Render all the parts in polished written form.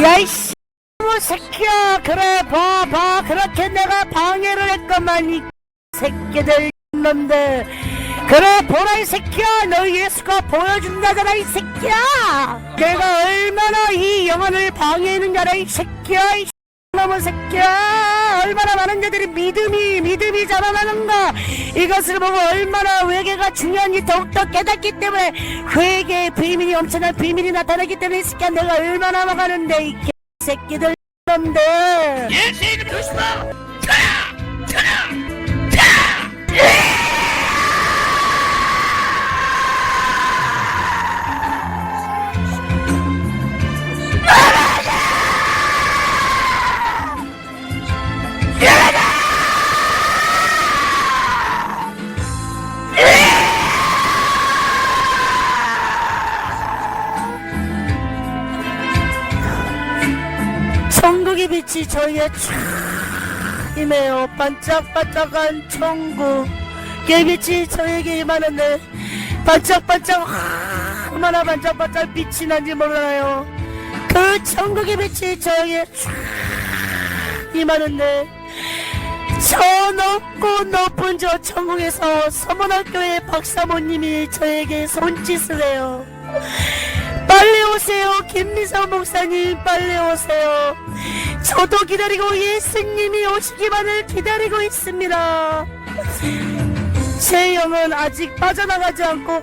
야이씨 새끼야. 그래 봐봐, 그렇게 내가 방해를 했건만 이 새끼들 놈들. 그래 보라 이 새끼야, 너 예수가 보여준다잖아 이 새끼야. 내가 얼마나 이 영혼을 방해했는 줄 알아 이 새끼야. 이 놈의 새끼야. 얼마나 많은 자들이 믿음이 자라나는가, 이것을 보고 얼마나 회개가 중요한지 더욱더 깨닫기 때문에, 회개의 비밀이, 엄청난 비밀이 나타나기 때문에 이 새끼야 내가 얼마나 먹었는데 이 새끼들 놈들. 예수의 이름 조심하. 천국의 빛이 저희에 쫙 임해요. 반짝반짝한 천국의 빛이 저에게 임하는데, 반짝반짝 얼마나 반짝반짝 빛이 난지 몰라요. 그 천국의 빛이 저에게 쫙 임하는데, 저 높고 높은 저 천국에서 서문학교의 박사모님이 저에게 손짓을 해요. 빨리 오세요 김미성 목사님, 빨리 오세요. 저도 기다리고 예수님이 오시기만을 기다리고 있습니다. 제 영은 아직 빠져나가지 않고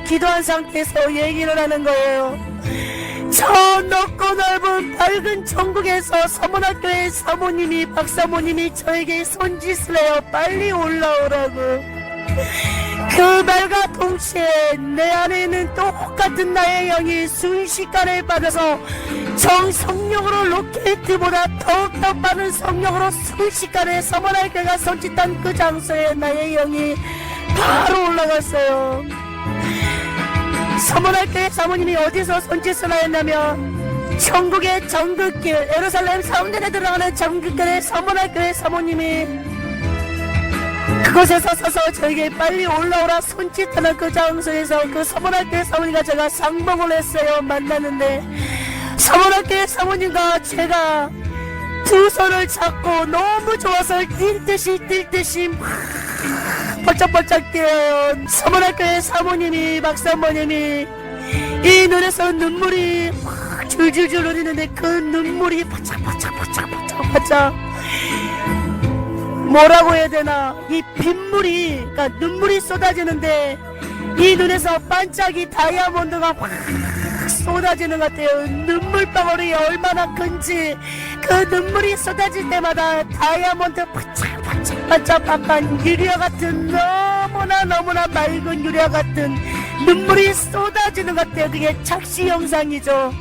기도한 상태에서 얘기를 하는 거예요. 저 높고 넓은 밝은 천국에서 서문학교의 사모님이, 박사모님이 저에게 손짓을 해요. 빨리 올라오라고. 그 말과 동시에 내 안에 있는 똑같은 나의 영이 순식간에 빠져서 성령으로 로켓보다 더욱더 빠른 성령으로 순식간에 서문학교가 손짓한 그 장소에 나의 영이 바로 올라갔어요. 서문학교의 사모님이 어디서 손짓을 하였냐면, 천국의 정글길, 예루살렘 성전에 들어가는 정글길에 서문학교의 사모님이 그곳에서 서서 저에게 빨리 올라오라 손짓하는 그 장소에서 그 서문학교의 사모님과 제가 상봉을 했어요. 만났는데, 서문학교의 사모님과 제가 두 손을 잡고 너무 좋아서 뛸 듯이 번쩍번쩍 뛰어요. 서문학교의 사모님이, 박사모님이 이 눈에서 눈물이 줄줄줄 흐르는데, 그 눈물이 바짝바짝 뭐라고 해야 되나, 이 빗물이, 그러니까 눈물이 쏟아지는데 이 눈에서 반짝이 다이아몬드가 확 쏟아지는 것 같아요. 눈물방울이 얼마나 큰지, 그 눈물이 쏟아질 때마다 다이아몬드 반짝반짝한 유리와 같은, 너무나 맑은 유리와 같은 눈물이 쏟아지는 것 같아요. 그게 착시 영상이죠.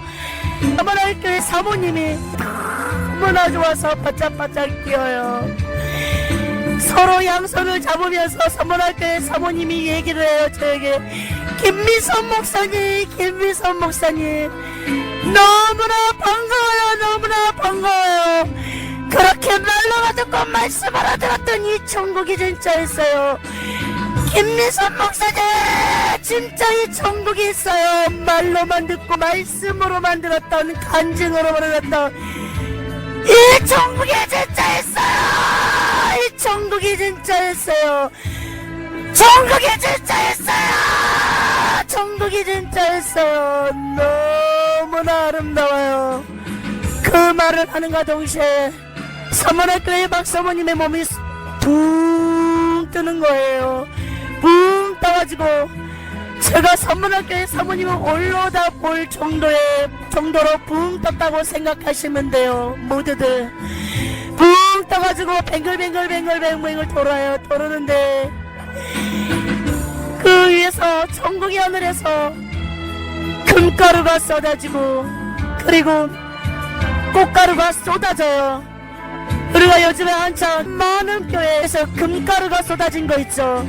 서문학교의 사모님이 너무나 좋아서 바짝바짝 뛰어요. 서로 양손을 잡으면서 서문학교의 사모님이 얘기를 해요. 저에게, 김미선 목사님 너무나 반가워요. 그렇게 말로만 듣고 말씀으로 들었던 이 천국이 진짜 있어요. 김미선 목사님, 진짜 이 천국이 있어요. 말로만 듣고 말씀으로만 들었던, 간증으로만 들었던 이 천국이 진짜 있어요. 이 천국이 진짜 있어요. 천국이 진짜 있어요. 너무나 아름다워요. 그 말을 하는가 동시에 서문학교의 박사모님의 몸이 붕 뜨는 거예요. 붕 떠가지고 제가 서문학교의 사모님을 올라다 볼 정도로 붕 떴다고 생각하시면 돼요. 모두들 붕 떠가지고 뱅글뱅글 돌아요. 그 위에서 천국의 하늘에서 금가루가 쏟아지고, 그리고 꽃가루가 쏟아져요. 우리가 요즘에 한참 많은 교회에서 금가루가 쏟아진 거 있죠.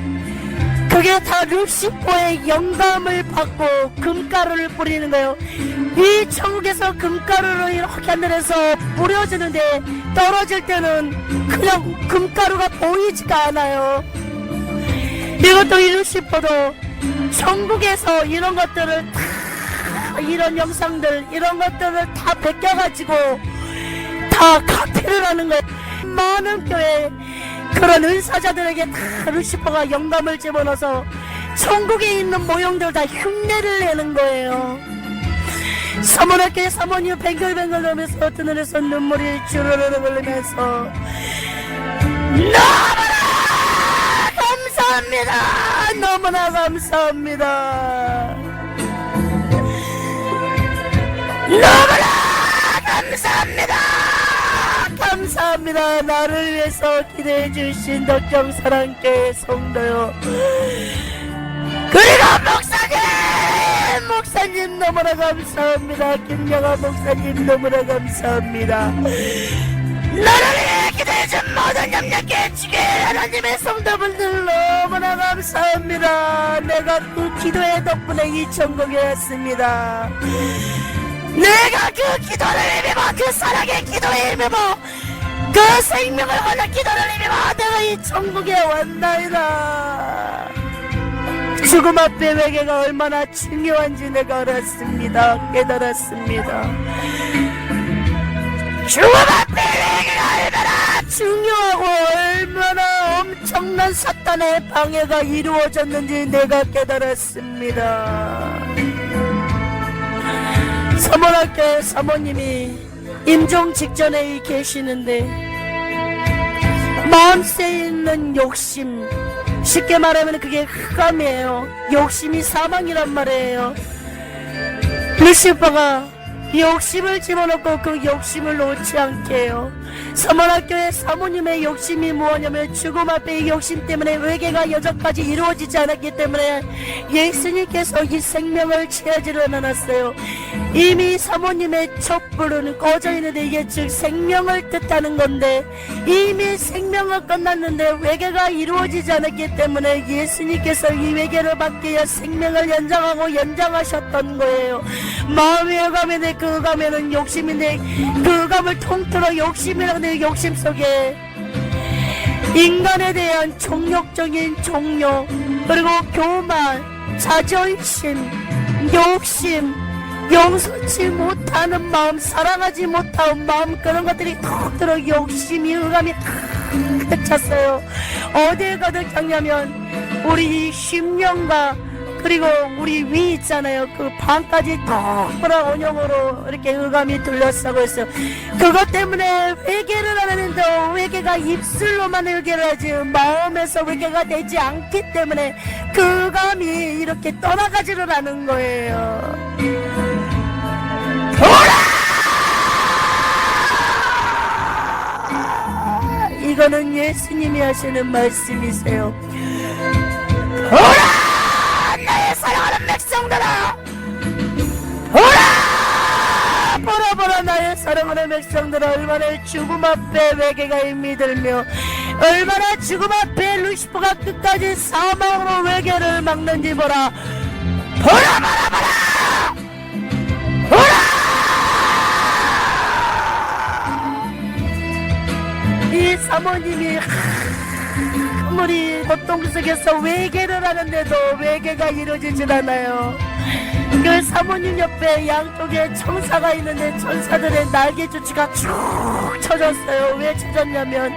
그게 다 루시퍼의 영감을 받고 금가루를 뿌리는 거예요. 이 천국에서 금가루를 이렇게 하늘에서 뿌려지는데, 떨어질 때는 그냥 금가루가 보이지가 않아요. 이것도 이 루시퍼도 천국에서 이런 것들을 다 이런 영상들 이런 것들을 다 베껴가지고 다 카피를 하는 거예요. 많은 교회 그런 은사자들에게 다 루시퍼가 영감을 집어넣어서 천국에 있는 모형들 다 흉내를 내는 거예요. 사모님께 사모님 뱅글뱅글 놀면서 드늘에서 눈물이 주르르 흘리면서 너무나 감사합니다. 너무나 감사합니다. 너무나 감사합니다. 감사합니다. 나를 위해서 기대해 주신 덕경 사랑교회 성도요. 그리고 목사님 너무나 감사합니다. 김영아 목사님 너무나 감사합니다. 나를 위해 기대해준 모든 염려께 주게 하나님의 성도분들 너무나 감사합니다. 내가 그 기도의 덕분에 이 천국에 왔습니다. 내가 그 기도를 힘입어 그 사랑의 기도에 힘입어 그 생명을 걸는 기도를 힘입어 내가 이 천국에 왔나이다. 죽음 앞에 회개가 얼마나 중요한지 내가 알았습니다. 깨달았습니다. 죽음 앞에 회개가 얼마나 중요하고 얼마나 엄청난 사탄의 방해가 이루어졌는지 내가 깨달았습니다. 사모님께 사모님이 임종 직전에 계시는데 마음속에 있는 욕심, 쉽게 말하면 그게 흑암이에요. 욕심이 사망이란 말이에요. 루시퍼가 욕심을 집어넣고 그 욕심을 놓지 않게 해요. 사모학교의 사모님의 욕심이 무엇이냐면 죽음 앞에 이 욕심 때문에 회개가 여전까지 이루어지지 않았기 때문에 예수님께서 이 생명을 취하지를 않았어요. 이미 사모님의 촛불은 꺼져 있는데 이게 즉 생명을 뜻하는 건데 이미 생명을 끝났는데 회개가 이루어지지 않았기 때문에 예수님께서 이 회개를 받기 위해 생명을 연장하고 연장하셨던 거예요. 마음의 흑암인데 그 흑암에는 욕심인데 그 흑암을 통틀어 욕심이라는 욕심 속에 인간에 대한 종욕적인 종욕 그리고 교만, 자존심, 욕심, 용서치 못하는 마음, 사랑하지 못하는 마음 그런 것들이 톡 들어 욕심이 흑암이 가득 찼어요. 어디에 가득 찼냐면 우리 심령과 그리고 우리 위 있잖아요. 그 방까지 톡불한 원형으로 이렇게 흑암이 둘러싸고 있어요. 그것 때문에 회개를 하는데 회개가 입술로만 회개를 하지 마음에서 회개가 되지 않기 때문에 그 흑암이 이렇게 떠나가지를 않은 거예요. 이거는 예수님이 하시는 말씀이세요. 나의 사랑하는 백성들아, 보라 나의 사랑하는 백성들아, 얼마나 죽음 앞에 회개가 힘이 들며 얼마나 죽음 앞에 루시퍼가 끝까지 사망으로 회개를 막는지 보라. 이 사모님이 아무리 고통 속에서 회개를 하는데도 회개가 이루어지질 않아요. 그 사모님 옆에 양쪽에 천사가 있는데 천사들의 날개조치가 쭉 쳐졌어요. 왜 쳐졌냐면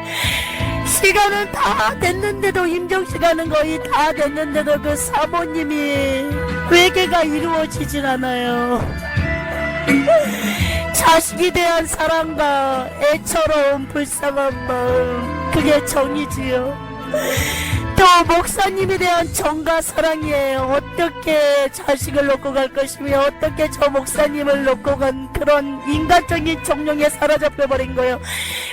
시간은 다 됐는데도 임종시간은 거의 다 됐는데도 그 사모님이 회개가 이루어지질 않아요. 자식에 대한 사랑과 애처로운 불쌍한 마음, 그게 정이지요. 또 목사님에 대한 정과 사랑이에요. 어떻게 자식을 놓고 갈 것이며 어떻게 저 목사님을 놓고 간 그런 인간적인 정령에 사로잡혀 버린 거예요.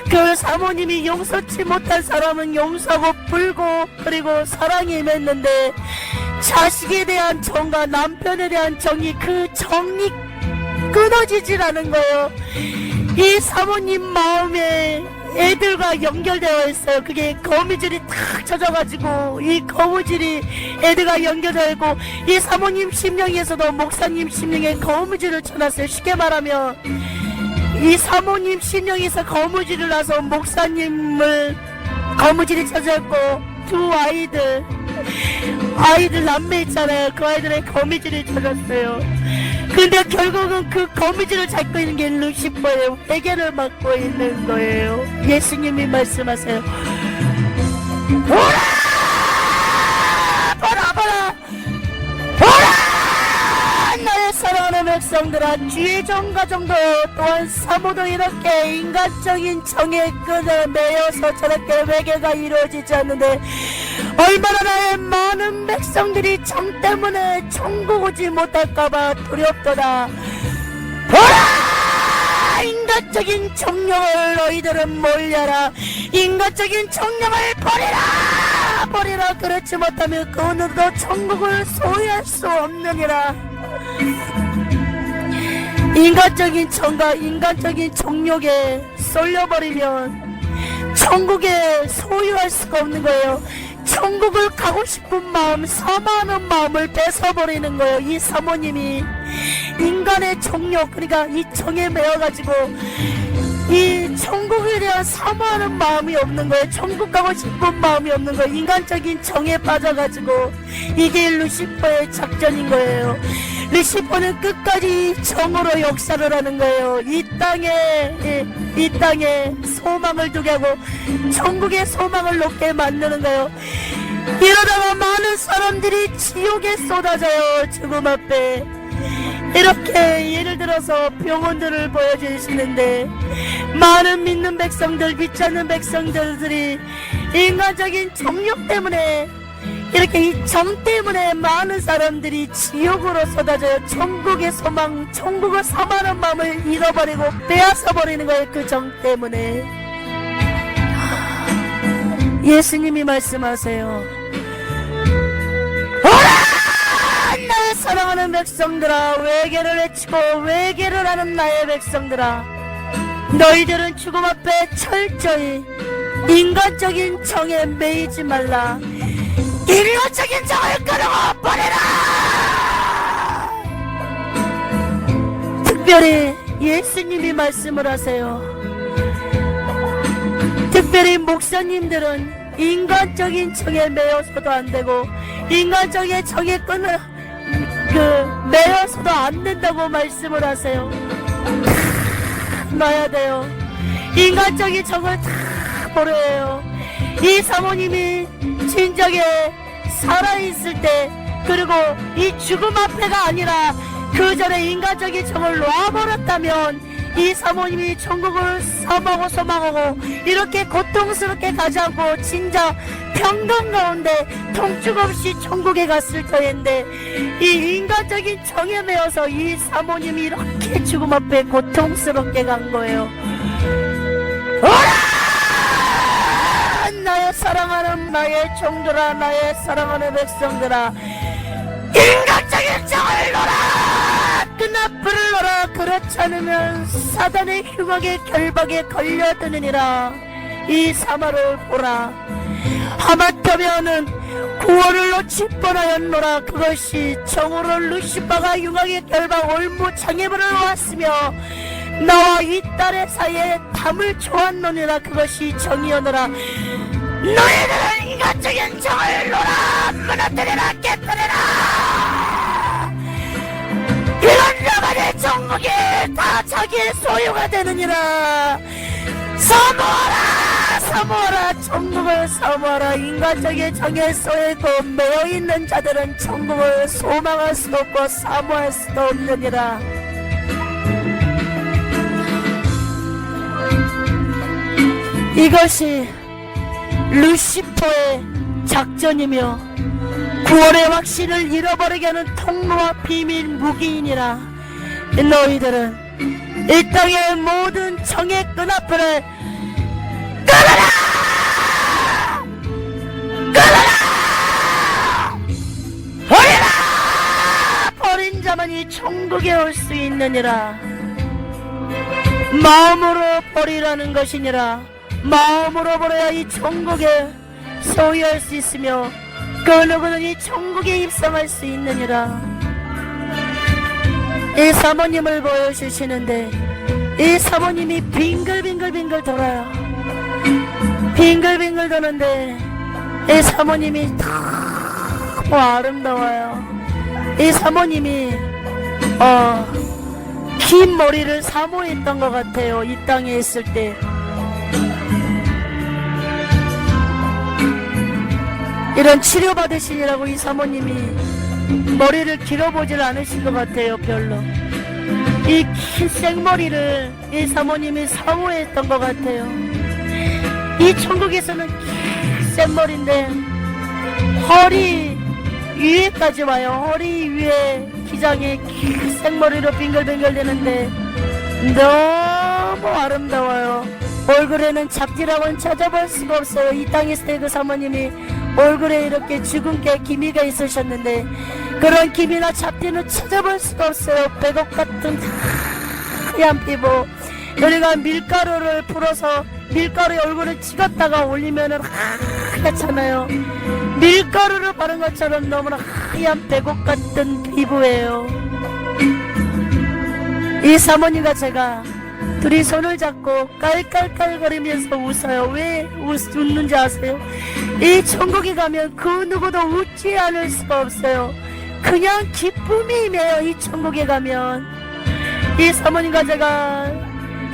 그 사모님이 용서치 못한 사람은 용서하고 풀고 그리고 사랑이 임했는데 자식에 대한 정과 남편에 대한 정이 그 정이 끊어지질 않은 거예요. 이 사모님 마음에 애들과 연결되어 있어요. 그게 거미줄이 탁 쳐져가지고 이 거미줄이 애들과 연결되어 있고 이 사모님 심령에서도 목사님 심령에 거미줄을 쳐놨어요. 쉽게 말하면 이 사모님 심령에서 거미줄을 놔서 목사님을 거미줄이 쳐졌고 두 아이들 남매 있잖아요. 그 아이들의 거미줄이 쳐졌어요. 그 근데 결국은 그 거미줄을 잡고 있는 게 루시퍼예요. 회개를 맡고 있는 거예요. 예수님이 말씀하세요. 보라! 보라! 보라! 보라! 나의 사랑하는 백성들아, 주의 종가정도 또한 사모도 이렇게 인간적인 정의 끈에 매여서 저렇게 회개가 이루어지지 않는데 얼마나 나의 많은 백성들이 정 때문에 천국 오지 못할까봐 두렵도다. 보라! 인간적인 정령을 너희들은 몰려라. 인간적인 정령을 버리라! 버리라. 그렇지 못하면 그 오늘도 천국을 소유할 수 없느니라. 인간적인 정과 인간적인 정욕에 쏠려버리면 천국에 소유할 수가 없는 거예요. 천국을 가고 싶은 마음, 사모하는 마음을 뺏어버리는 거예요. 이 사모님이 인간의 정욕, 그러니까 이 정에 매여가지고 이 천국에 대한 사모하는 마음이 없는 거예요. 천국 가고 싶은 마음이 없는 거예요. 인간적인 정에 빠져가지고 이게 루시퍼의 작전인 거예요. 루시퍼는 끝까지 정으로 역사를 하는 거예요. 이 땅에 소망을 두게 하고 천국의 소망을 놓게 만드는 거예요. 이러다가 많은 사람들이 지옥에 쏟아져요. 죽음 앞에. 이렇게 예를 들어서 병원들을 보여주시는데 많은 믿는 백성들, 믿지 않는 백성들이 인간적인 정욕 때문에 이렇게 이 정 때문에 많은 사람들이 지옥으로 쏟아져요. 천국의 소망, 천국을 사모하는 마음을 잃어버리고 빼앗아버리는 거예요. 그 정 때문에. 예수님이 말씀하세요. 오라! 나의 사랑하는 백성들아, 회개를 외치고 회개를 하는 나의 백성들아, 너희들은 죽음 앞에 철저히 인간적인 정에 매이지 말라. 인간적인 정을 끊어버리라. 특별히 예수님이 말씀을 하세요. 특별히 목사님들은 인간적인 정에 매여서도 안 되고 인간적인 정에 매여서도 안 된다고 말씀을 하세요. 놔야 돼요. 인간적인 정을 다 버려야 해요. 이 사모님이 진작에 살아있을 때, 그리고 이 죽음 앞에가 아니라 그 전에 인간적인 정을 놔버렸다면 이 사모님이 천국을 사모하고 소망하고 이렇게 고통스럽게 가지 않고 진짜 평강 가운데 통증 없이 천국에 갔을 터인데 이 인간적인 정에 매여서 이 사모님이 이렇게 죽음 앞에 고통스럽게 간 거예요. 오라! 나의 사랑하는 나의 종들아, 나의 사랑하는 백성들아, 인간적인 정을 놓아, 끈앞을 놓아. 그렇지 않으면 사단의 흉악의 결박에 걸려드느니라. 이 사마를 보라. 하마터면은 구원을 놓칠 뻔하였노라. 그것이 정으로 루시퍼가 흉악의 결박 올무 장애물을 놓았으며 나와 이 딸의 사이에 담을 좋았노니라. 그것이 정이었노라. 너희들은 인간적인 정을 놓아, 무너뜨리라, 깨뜨리라. 이런 자만의 정국이 다 자기의 소유가 되느니라. 사모하라, 사모하라, 천국을 사모하라. 인간적인 정에 쏘이고 매여있는 자들은 천국을 소망할 수 없고 사모할 수도 없느니라. 이것이 루시퍼의 작전이며 구원의 확신을 잃어버리게 하는 통로와 비밀 무기이니라. 너희들은 이 땅의 모든 정의 끈앞을 끊어라! 끊어라! 버리라! 버린 자만이 천국에 올 수 있느니라. 마음으로 버리라는 것이니라. 마음으로 버려야 이 천국에 소유할 수 있으며 그 누구는 이 천국에 입성할 수 있느니라. 이 사모님을 보여주시는데 이 사모님이 빙글빙글 돌아요. 빙글빙글 도는데 이 사모님이 너무 아름다워요. 이 사모님이 긴 머리를 사모했던 것 같아요. 이 땅에 있을 때. 이런 치료받으시느라고 이 사모님이 머리를 길어보질 않으신 것 같아요. 별로. 이 긴 생머리를 이 사모님이 사모했던 것 같아요. 이 천국에서는 긴 생머리인데 허리 위에까지 와요. 허리 위에 기장에 긴 생머리로 빙글빙글 되는데 너무 아름다워요. 얼굴에는 잡티라고는 찾아볼 수가 없어요. 이 땅에 있을 때 그 사모님이 얼굴에 이렇게 주근깨 기미가 있으셨는데 그런 기미나 잡티는 찾아볼 수가 없어요. 백옥 같은 하얀 피부. 우리가 밀가루를 풀어서 밀가루에 얼굴을 찍었다가 올리면은 하얗잖아요. 밀가루를 바른 것처럼 너무나 하얀 백옥 같은 피부예요. 이 사모님과 제가 둘이 손을 잡고 깔깔깔거리면서 웃어요. 왜 웃는지 아세요? 이 천국에 가면 그 누구도 웃지 않을 수가 없어요. 그냥 기쁨이 임해요. 이 천국에 가면 이 사모님과 제가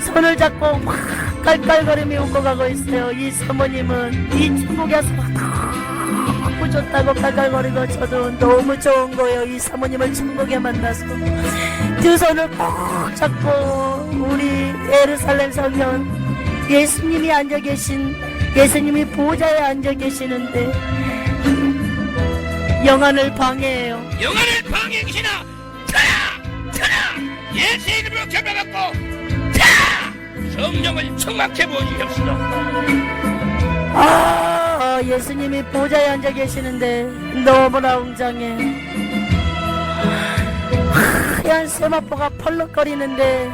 손을 잡고 막 깔깔거리며 웃고 가고 있어요. 이 사모님은 이 천국에서 너무 좋다고 깔깔거리고 저도 너무 좋은 거예요. 이 사모님을 천국에 만나서 두 손을 꼭 잡고 우리 예루살렘 성전 예수님이 앉아 계신 예수님이 보좌에 앉아 계시는데 영안을 방해해요. 영안을 방해하시나 터라 예수의 이름으로 결박받고 성령을 충만케 보시옵소서. 예수님이 보좌에 앉아 계시는데 너무나 웅장해. 하얀 세마포가 펄럭거리는데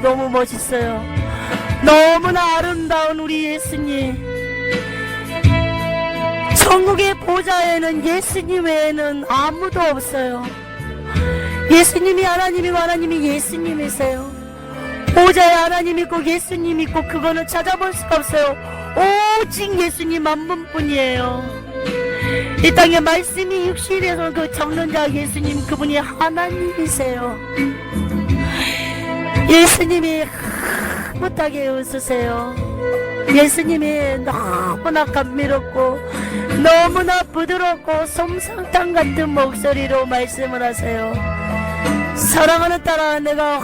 너무 멋있어요. 너무나 아름다운 우리 예수님. 천국의 보좌에는 예수님 외에는 아무도 없어요. 예수님이 하나님이고 하나님이 예수님이세요. 보좌에 하나님 있고 예수님 있고 그거는 찾아볼 수가 없어요. 오직 예수님 한 분뿐이에요. 이 땅에 말씀이 육신에서 그 적는 자 예수님 그분이 하나님이세요. 예수님이 흐뭇하게 웃으세요. 예수님이 너무나 감미롭고 너무나 부드럽고 솜사탕 같은 목소리로 말씀을 하세요. 사랑하는 딸아, 내가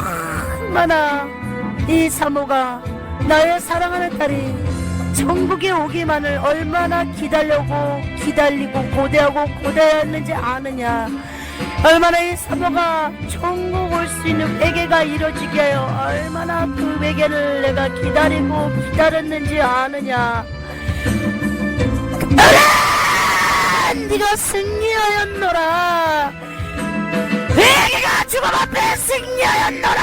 얼마나 이 사모가 나의 사랑하는 딸이 천국에 오기만을 얼마나 기다리고 고대하고 고대했는지 아느냐. 얼마나 이 사모가 천국 올 수 있는 회개가 이루어지게 하여 얼마나 그 회개를 내가 기다리고 기다렸는지 아느냐. 네가 승리하였노라. 회개가 죽음 앞에 승리하였노라.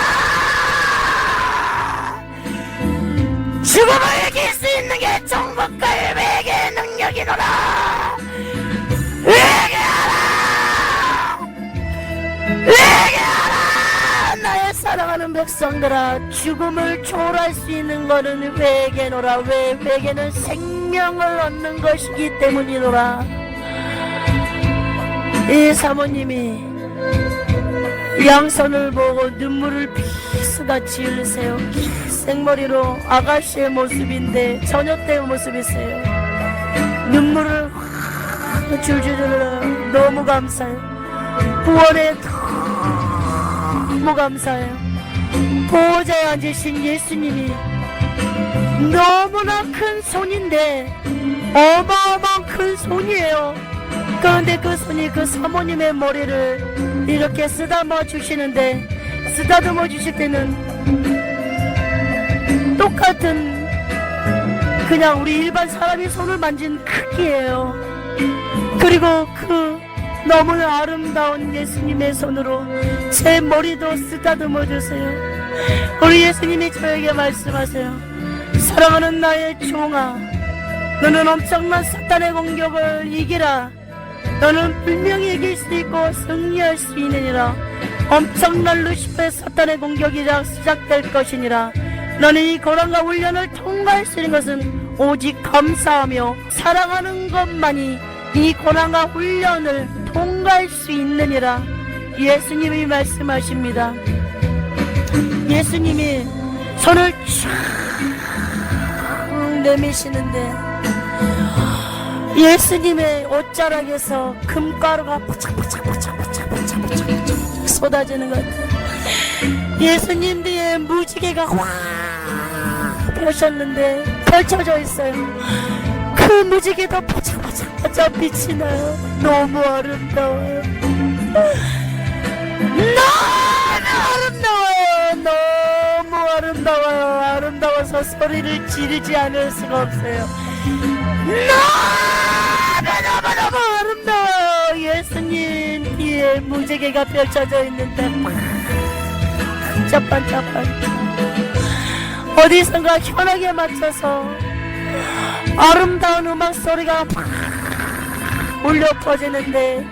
죽음을 이길 수 있는 게 천국과의 회개의 능력이노라. 회개하라. 회개하라. 나의 사랑하는 백성들아, 죽음을 초월할 수 있는 것은 회개노라. 왜? 회개는 생명을 얻는 것이기 때문이노라. 이 사모님이 양손을 보고 눈물을 비스같이 흘리세요. 생머리로 아가씨의 모습인데 저녁 때 모습이세요. 눈물을 줄줄 흘려요. 너무 감사해요. 구원에 너무 감사해요. 보호자에 앉으신 예수님이 너무나 큰 손인데 어마어마한 큰 손이에요. 그런데 그 손이 그 사모님의 머리를 이렇게 쓰다듬어 주시는데, 쓰다듬어 주실 때는 똑같은 그냥 우리 일반 사람이 손을 만진 크기예요. 그리고 그 너무나 아름다운 예수님의 손으로 제 머리도 쓰다듬어 주세요. 우리 예수님이 저에게 말씀하세요. 사랑하는 나의 종아, 너는 엄청난 사탄의 공격을 이기라. 너는 분명히 이길 수 있고 승리할 수 있느니라. 엄청난 루시퍼의 사탄의 공격이 시작될 것이니라. 너는 이 고난과 훈련을 통과할 수 있는 것은 오직 감사하며 사랑하는 것만이 이 고난과 훈련을 통과할 수 있느니라. 예수님이 말씀하십니다. 예수님이 손을 쫙 내미시는데 예수님의 옷자락에서 금가루가 바짝바짝바짝바짝바짝바짝 쏟아지는 것 같아요. 예수님 뒤에 무지개가 확 펼쳐져 있어요. 그 무지개도 바짝바짝 빛이 나요. 너무 아름다워요. 너무 아름다워요. 아름다워서 소리를 지르지 않을 수가 없어요. 너무 아름다워요. 예수님 뒤에 무지개가 펼쳐져 있는데 반짝반짝반 어디선가 현악에 맞춰서 아름다운 음악 소리가 막 울려 퍼지는데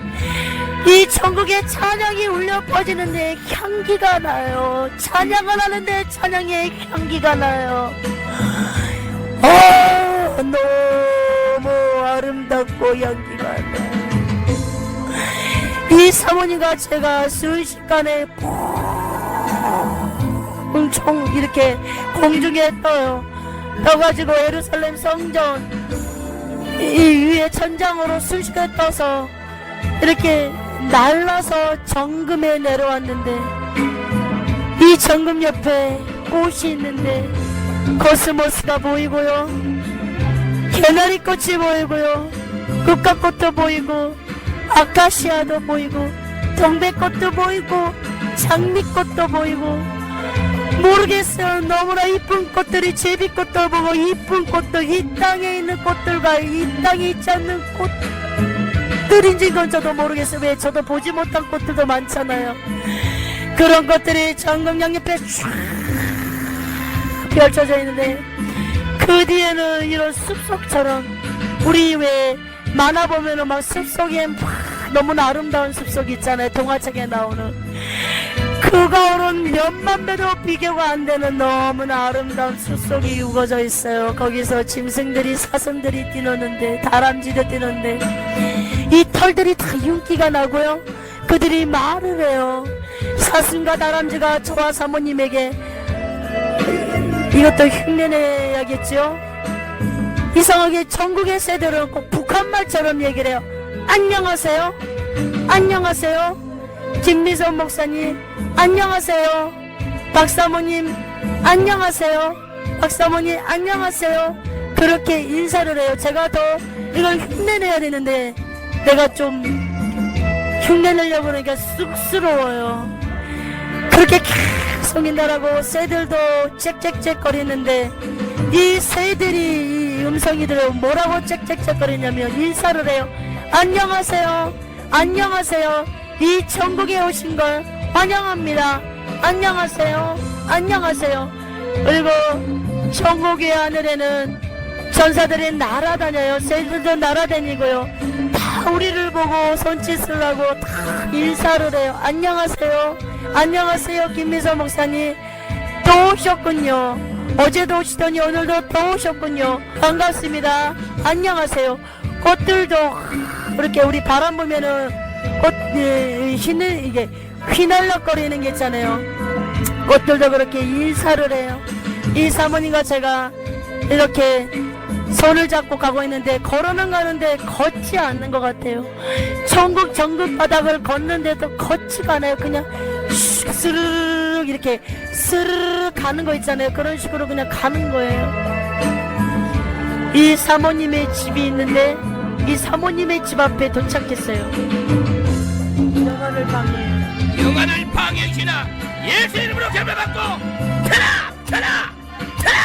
이 천국의 찬양이 울려 퍼지는데 향기가 나요. 찬양을 하는데 찬양의 향기가 나요. 너무 아름답고 향기가 나요. 이 사모님과 제가 순식간에 총 이렇게 공중에 떠요. 떠가지고 예루살렘 성전 이 위에 천장으로 순식간에 떠서 이렇게 날라서 정금에 내려왔는데 이 정금 옆에 꽃이 있는데 코스모스가 보이고요, 개나리꽃이 보이고요, 국화꽃도 보이고, 아카시아도 보이고, 동백꽃도 보이고, 장미꽃도 보이고, 모르겠어요. 너무나 이쁜 꽃들이, 제비꽃도 보고, 이쁜 꽃도, 이 땅에 있는 꽃들과 이 땅에 있지 않는 꽃들인지 건 저도 모르겠어요. 왜 저도 보지 못한 꽃들도 많잖아요. 그런 것들이 정금 양옆에 쫙 펼쳐져 있는데 그 뒤에는 이런 숲속처럼, 우리 왜 만화 보면은 막 숲속에 막 너무나 아름다운 숲속 있잖아요. 동화책에 나오는 그거는 몇만 배도 비교가 안 되는 너무나 아름다운 숲속이 우거져 있어요. 거기서 짐승들이, 사슴들이 뛰노는데, 다람쥐도 뛰는데 이 털들이 다 윤기가 나고요, 그들이 말을 해요. 사슴과 다람쥐가 저와 사모님에게 이것도 흉내내야겠죠. 이상하게 전국의 새들은 꼭 북한말처럼 얘기를 해요. 안녕하세요, 안녕하세요. 김미선 목사님 안녕하세요. 박사모님 안녕하세요. 박사모님 안녕하세요. 그렇게 인사를 해요. 제가 더 이걸 흉내내야 되는데 내가 좀 흉내내려고 그러니까 쑥스러워요. 그렇게 계속 인다라고 새들도 짹짹짹 거리는데 이 새들이 이 음성이 들어 뭐라고 짹짹짹 거리냐면 인사를 해요. 안녕하세요, 안녕하세요. 이 천국에 오신 걸 환영합니다. 안녕하세요, 안녕하세요. 그리고 천국의 하늘에는 전사들이 날아다녀요. 새들도 날아다니고요. 다 우리를 보고 손짓을 하고 다 인사를 해요. 안녕하세요, 안녕하세요. 김미서 목사님 또 오셨군요. 어제도 오시더니 오늘도 또 오셨군요. 반갑습니다. 안녕하세요. 꽃들도 그렇게 우리 바람 불면은 꽃 이게 휘날락거리는 게 있잖아요. 꽃들도 그렇게 인사를 해요. 이 사모님과 제가 이렇게 손을 잡고 가고 있는데 걸어는 가는데 걷지 않는 것 같아요. 천국 정글 바닥을 걷는데도 걷지가 않아요. 그냥 스르륵 이렇게 스르륵 가는 거 있잖아요. 그런 식으로 그냥 가는 거예요. 이 사모님의 집이 있는데 이 사모님의 집 앞에 도착했어요. 영안을 방해, 영안을 방해시나 예수 이름으로 결박받고 타라 타라 타라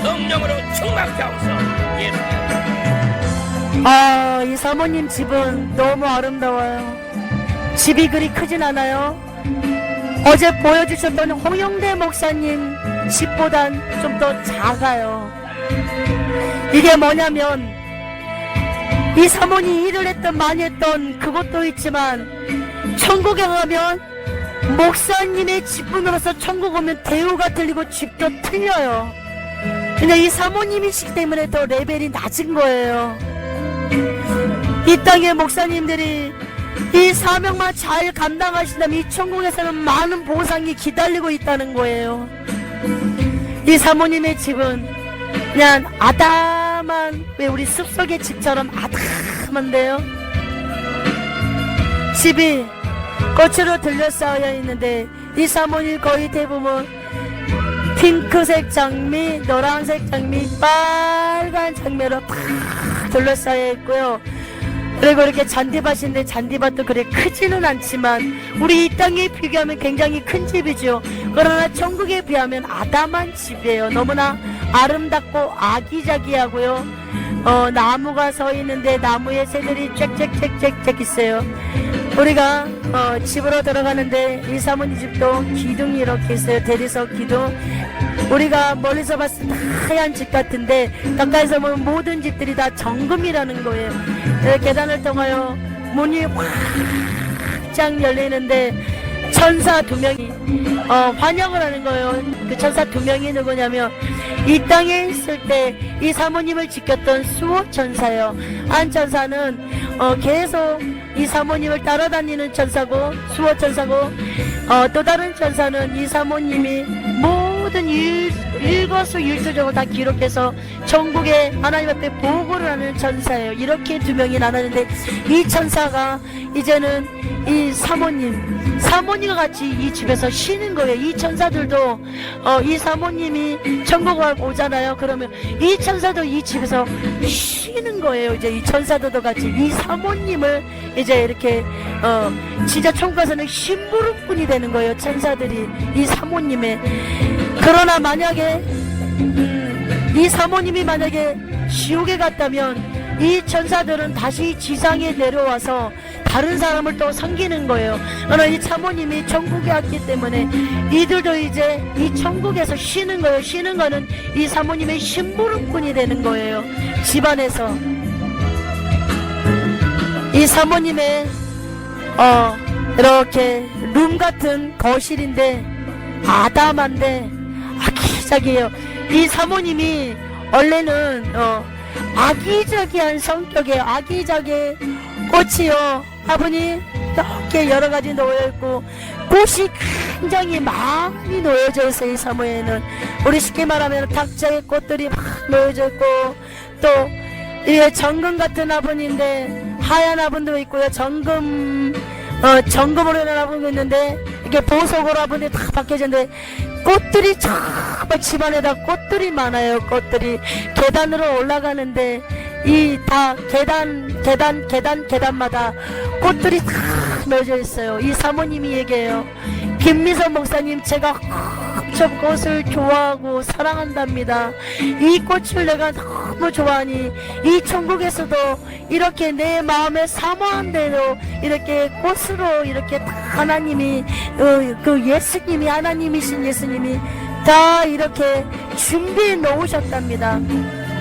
성령으로 충만케 하옵소서. 예수. 이 사모님 집은 너무 아름다워요. 집이 그리 크진 않아요. 어제 보여주셨던 홍영대 목사님 집보단 좀 더 작아요. 이게 뭐냐면 이 사모님 일을 했던 많이 했던 그것도 있지만 천국에 가면 목사님의 직분으로서 천국 오면 대우가 틀리고 집도 틀려요. 근데 이 사모님이시기 때문에 더 레벨이 낮은 거예요. 이 땅의 목사님들이 이 사명만 잘 감당하신다면 이 천국에서는 많은 보상이 기다리고 있다는 거예요. 이 사모님의 집은 그냥 아담한, 왜 우리 숲속의 집처럼 아담한데요. 집이 꽃으로 둘러싸여 있는데 이 사모님 거의 대부분 핑크색 장미, 노란색 장미, 빨간 장미로 다 둘러싸여 있고요. 그리고 이렇게 잔디밭인데 잔디밭도 그래 크지는 않지만 우리 이 땅에 비교하면 굉장히 큰 집이죠. 그러나 천국에 비하면 아담한 집이에요. 너무나 아름답고 아기자기하고요. 나무가 서 있는데 나무에 새들이 짹짹짹짹짹 있어요. 우리가 집으로 들어가는데 이 사모님 집도 기둥이 이렇게 있어요. 대리석 기둥. 우리가 멀리서 봤을 때 하얀 집 같은데 가까이서 보면 모든 집들이 다 정금이라는 거예요. 계단을 통하여 문이 확장 열리는데 천사 2명이 환영을 하는 거예요. 그 천사 2명이 누구냐면 이 땅에 있을 때 이 사모님을 지켰던 수호 천사요. 한 천사는 계속 이 사모님을 따라다니는 천사고 수호 천사고, 또 다른 천사는 이 사모님이 모든 일거수일투족을 다 기록해서 천국에 하나님 앞에 보고를 하는 천사예요. 이렇게 2명이 나눴는데 이 천사가 이제는 이 사모님과 같이 이 집에서 쉬는 거예요. 이 천사들도 이 사모님이 천국에 오잖아요. 그러면 이 천사도 이 집에서 쉬는 거예요. 이제 이 천사들도 같이 이 사모님을 이제 이렇게 진짜 천국 가서는 심부름꾼이 되는 거예요. 천사들이 이 사모님의. 그러나 만약에 이 사모님이 만약에 지옥에 갔다면 이 천사들은 다시 지상에 내려와서 다른 사람을 또 섬기는 거예요. 그러나 이 사모님이 천국에 왔기 때문에 이들도 이제 이 천국에서 쉬는 거예요. 쉬는 거는 이 사모님의 심부름꾼이 되는 거예요. 집안에서 이 사모님의 이렇게 룸 같은 거실인데 아담한데 아기자기해요. 이 사모님이 원래는 아기자기한 성격의 아기자기의 꽃이요. 화분이 이렇게 여러 가지 놓여있고 꽃이 굉장히 많이 놓여져 있어요. 이 사모에는 우리 쉽게 말하면 탁자의 꽃들이 막 놓여져 있고, 또 이게 정금 같은 화분인데 하얀 화분도 있고요. 정금으로 된 화분도 있는데 이렇게 보석으로 화분이 다 바뀌어졌는데 꽃들이 정말 집안에다 꽃들이 많아요. 꽃들이 계단으로 올라가는데 이 다 계단마다 꽃들이 다 놓여져 있어요. 이 사모님이 얘기해요. 김미선 목사님, 제가 저 꽃을 좋아하고 사랑한답니다. 이 꽃을 내가 너무 좋아하니 이 천국에서도 이렇게 내 마음에 사모한 대로 이렇게 꽃으로 이렇게 다 하나님이 그 예수님이 하나님이신 예수님이 다 이렇게 준비해 놓으셨답니다.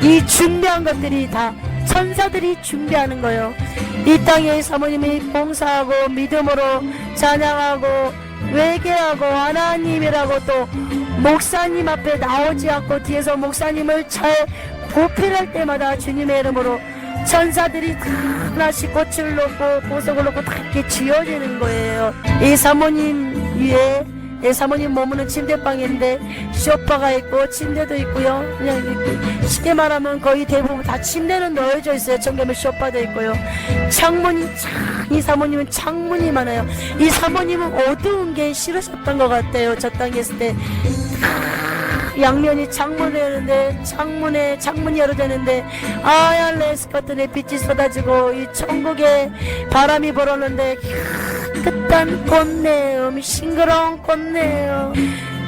이 준비한 것들이 다 천사들이 준비하는 거예요. 이 땅에 사모님이 봉사하고 믿음으로 찬양하고 외계하고 하나님이라고 또 목사님 앞에 나오지 않고 뒤에서 목사님을 잘 보필할 때마다 주님의 이름으로 천사들이 다 하나씩 꽃을 놓고 보석을 놓고 다 이렇게 지어지는 거예요. 이 사모님 위에 사모님 머무는 침대방인데 소파가 있고 침대도 있고요. 그냥 이렇게 쉽게 말하면 거의 대부분 다 침대는 놓여져 있어요. 정겸에 소파도 있고요. 창문이 이 사모님은 창문이 많아요. 이 사모님은 어두운 게 싫으셨던 것 같아요. 저 땅에 있을 때 양면이 창문이었는데 창문이 열어져 있는데 하얀 레이스 커튼에 빛이 쏟아지고 이 천국에 바람이 불었는데 끝단 꽃내음 싱그러운 꽃내음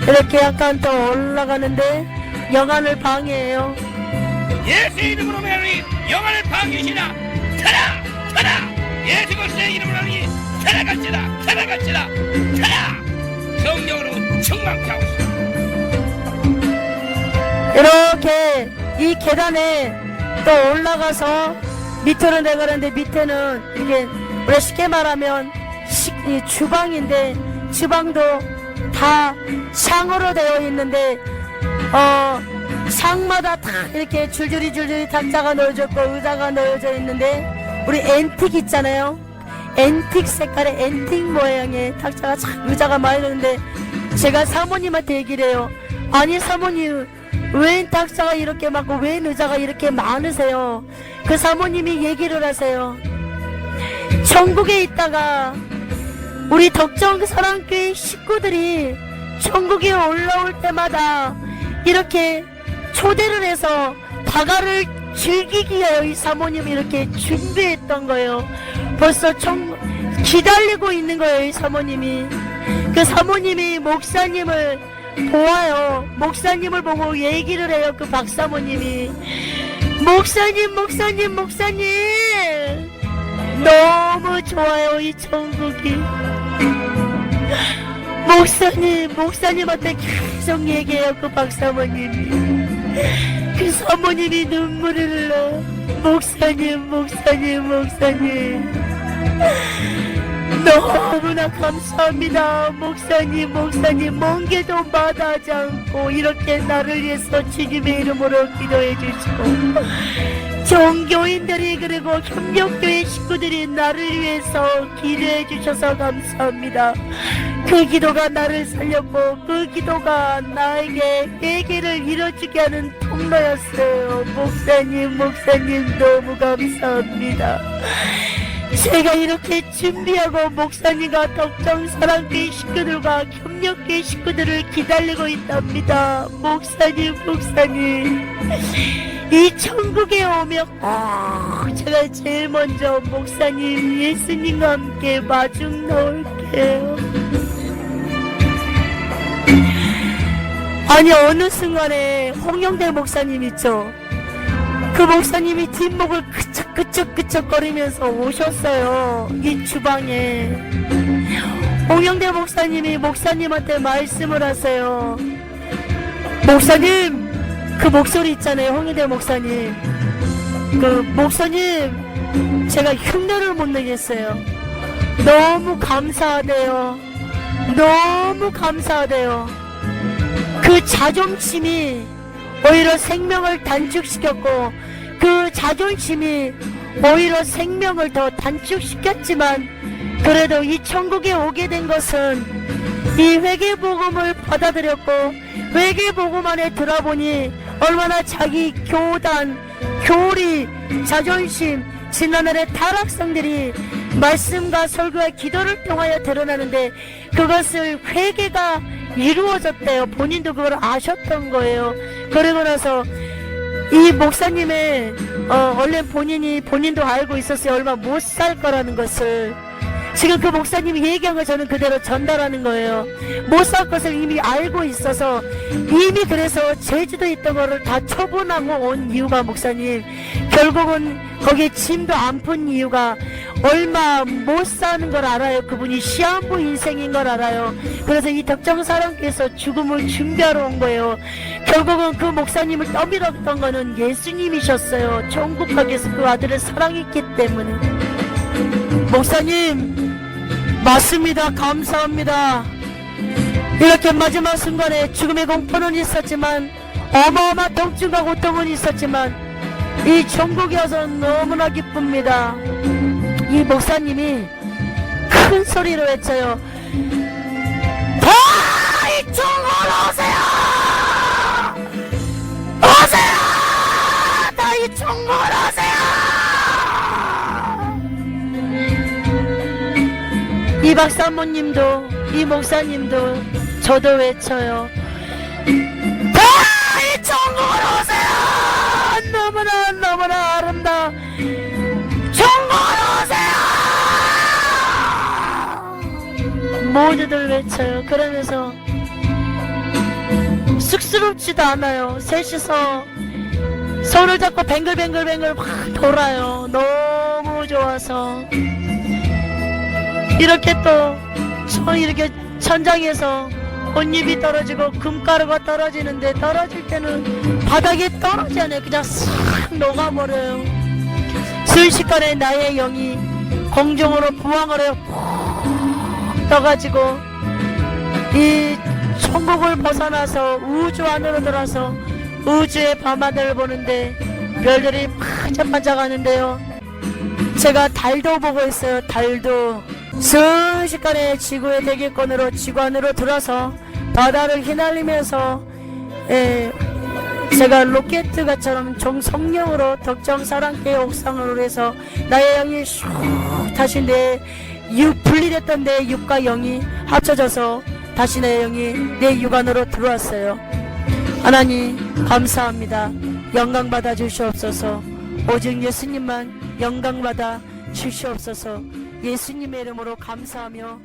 이렇게 약간 더 올라가는데 영안을 방해해요. 예수 이름으로 하니 영안을 방해시나 타라 예수 그리스도의 이름으로 하니 타라 성령으로 충만케 하옵소서. 이렇게 이 계단에 또 올라가서 밑으로 내가는데 밑에는 이게 우리가 쉽게 말하면 이 주방인데 주방도 다 창으로 되어 있는데 창마다 다 이렇게 줄줄이 탁자가 놓여져 있고 의자가 놓여져 있는데 우리 앤틱 있잖아요. 앤틱 색깔의 앤틱 모양의 탁자가 참 의자가 많이 있는데 제가 사모님한테 얘기를 해요. 아니 사모님 왜 탁자가 이렇게 많고 왜 의자가 이렇게 많으세요? 그 사모님이 얘기를 하세요. 천국에 있다가 우리 덕정사랑교회 식구들이 천국에 올라올 때마다 이렇게 초대를 해서 다가를 즐기기 위하여 이 사모님이 이렇게 준비했던 거예요. 벌써 기다리고 있는 거예요, 이 사모님이. 그 사모님이 목사님을 보아요. 목사님을 보고 얘기를 해요, 그 박사모님이. 목사님 너무 좋아요, 이 천국이. 목사님한테 계속 얘기해요, 그 박사모님이. 그 사모님이 눈물을 흘러. 목사님. 너무나 감사합니다. 목사님, 먼 길도 마다하지 않고 이렇게 나를 위해서 주님의 이름으로 기도해 주시고 종교인들이 그리고 협력교회 식구들이 나를 위해서 기도해 주셔서 감사합니다. 그 기도가 나를 살렸고 그 기도가 나에게 회개를 이뤄주게 하는 통로였어요. 목사님 너무 감사합니다. 제가 이렇게 준비하고 목사님과 덕정사랑교회 식구들과 협력교회 식구들을 기다리고 있답니다. 목사님 이 천국에 오면 제가 제일 먼저 목사님 예수님과 함께 마중 나올게요. 아니 어느 순간에 홍영대 목사님 있죠. 그 목사님이 뒷목을 끄적끄적거리면서 오셨어요. 이 주방에. 홍영대 목사님이 목사님한테 말씀을 하세요. 목사님, 그 목소리 있잖아요. 홍영대 목사님. 그 목사님, 제가 흉내를 못 내겠어요. 너무 감사하대요. 그 자존심이 오히려 생명을 단축시켰고 그 자존심이 오히려 생명을 더 단축시켰지만 그래도 이 천국에 오게 된 것은 이 회개복음을 받아들였고 회개복음 안에 들어보니 얼마나 자기 교단, 교리, 자존심, 지난날의 타락성들이 말씀과 설교와 기도를 통하여 드러나는데 그것을 회개가 이루어졌대요. 본인도 그걸 아셨던 거예요. 그러고 나서 이 목사님의 원래 본인도 알고 있었어요. 얼마 못 살 거라는 것을. 지금 그 목사님이 얘기한 걸 저는 그대로 전달하는 거예요. 못 살 것을 이미 알고 있어서 이미 그래서 제주도에 있던 거를 다 처분하고 온 이유가 목사님 결국은 거기에 짐도 안 푼 이유가 얼마 못 사는 걸 알아요. 그분이 시한부 인생인 걸 알아요. 그래서 이 덕정사랑교회에서 죽음을 준비하러 온 거예요. 결국은 그 목사님을 떠밀었던 거는 예수님이셨어요. 천국하게서 그 아들을 사랑했기 때문에. 목사님 맞습니다. 감사합니다. 이렇게 마지막 순간에 죽음의 공포는 있었지만 어마어마한 통증과 고통은 있었지만 이 천국에 와서 너무나 기쁩니다. 이 목사님이 큰 소리로 외쳐요. 다 이쪽으로 오세요! 다 이쪽으로 오세요! 이 박사모님도 이 목사님도 저도 외쳐요. 다 이쪽으로 오세요! 너무나 아름다워. 천국으로 오세요! 모두들 외쳐요. 그러면서 쑥스럽지도 않아요. 셋이서 손을 잡고 뱅글뱅글 막 돌아요. 너무 좋아서. 이렇게 또 이렇게 천장에서 꽃잎이 떨어지고 금가루가 떨어지는데 떨어질 때는 바닥에 떨어지지 않아요. 그냥 싹 녹아버려요. 순식간에 나의 영이 공중으로 부항을 해요. 떠가지고 이 천국을 벗어나서 우주 안으로 들어서 우주의 밤하늘을 보는데 별들이 반짝반짝하는데요. 제가 달도 보고 있어요. 달도 순식간에 지구의 대기권으로 지구안으로 들어서 바다를 휘날리면서 제가 로켓가처럼 종성령으로 덕정 사랑교회 옥상으로 해서 나의 영이 슉 다시 분리됐던 내 육과 영이 합쳐져서 다시 내 영이 내 육 안으로 들어왔어요. 하나님 감사합니다. 영광 받아 주시옵소서. 오직 예수님만 영광 받아 주시옵소서. 예수님의 이름으로 감사하며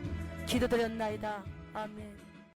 기도드렸나이다. 아멘.